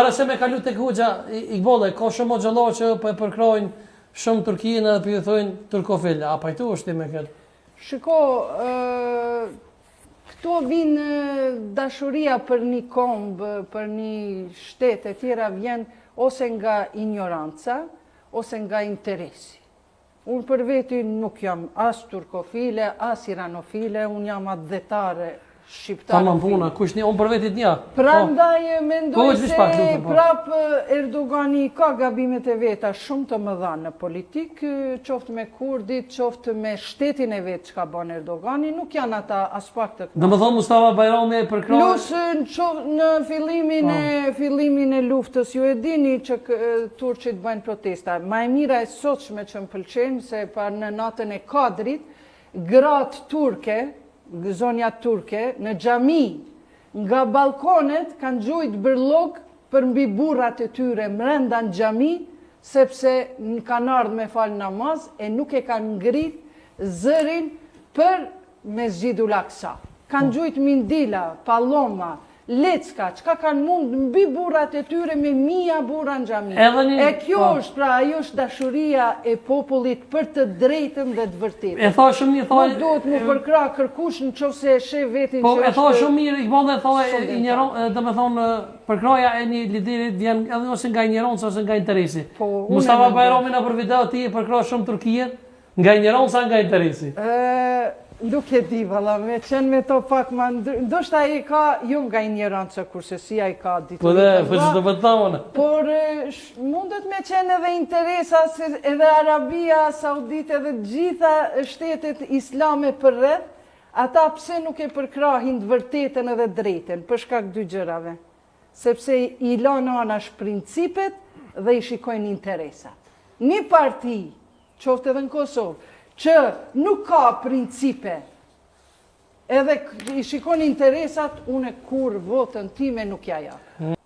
Para se me kalu tek Hoxha Iqballa, ka shumë xhallar që po e përkrojnë shumë Turqinë edhe po i thonë turkofil. A pajtu është ti me këtë? Shiko, këto vinë dashuria për një kombë, për një shtet e tjera vjen ose nga ignoranca, ose nga interesi. Unë për veti nuk jam as turkofile, as iranofile, unë jam adhetare shqiptare. Tamam puna, kush një, unë për vetit një. Prandaj mendoj se prap Erdogani ka gabimet e veta shumë të mëdha në politikë, qoftë me kurdit, qoftë me shtetin e vetë që ka bën Erdogani, nuk janë ata as pak të këta. Dhe më thonë Mustafa Bajrami e përkroj... Plus në fillimin e luftës, ju e dini që Turqit bëjnë protesta. Ma e mira e sotshme që më pëlqenë, se pa në natën e Kadrit, gratë turke, zonja turke, në xhami, nga balkonet kanë gjujt bërlog për mbi burrat e tyre mrenda në xhami, sepse kanë ardhur me fal namaz e nuk e kanë ngrit zërin për Mesxhidul Aqsa. Kanë gjujt mindila, palloma, lecka, çka kanë mund mbi burrat e tyre me mia burra në xhami. E kjo është, pra, ajo është dashuria e popullit për të drejtën dhe të vërtetën. E tha shumë mirë, nuk duhet mu përkra kërkush në qofse e sheh vetin që është... e tha shumë mirë, Iqballa e tha, dhe me thonë, përkraja e një liderit vjen edhe ose nga ignoranca ose nga interesi. Mustafa Bajrami në për video ti e përkra shumë Turkije, nga ignoranca nga interesi. Nuk e di, valla, me qenë me to pak ma ndoshta ai ka, jo nga ignoranca kurse si ai ka ditë. Po dhe, që të vëthamone. Por mundet me qenë edhe interesa, edhe Arabia Saudite edhe gjitha shtetet islame përreth, ata pse nuk e përkrahin të vërtetën edhe drejten, për shkak dy gjërave. Sepse i lanë anash principet dhe i shikojnë interesat. Një parti, qoftë edhe në Kosovë, që nuk ka principe, edhe i shikon interesat, une kur votën time nuk ja.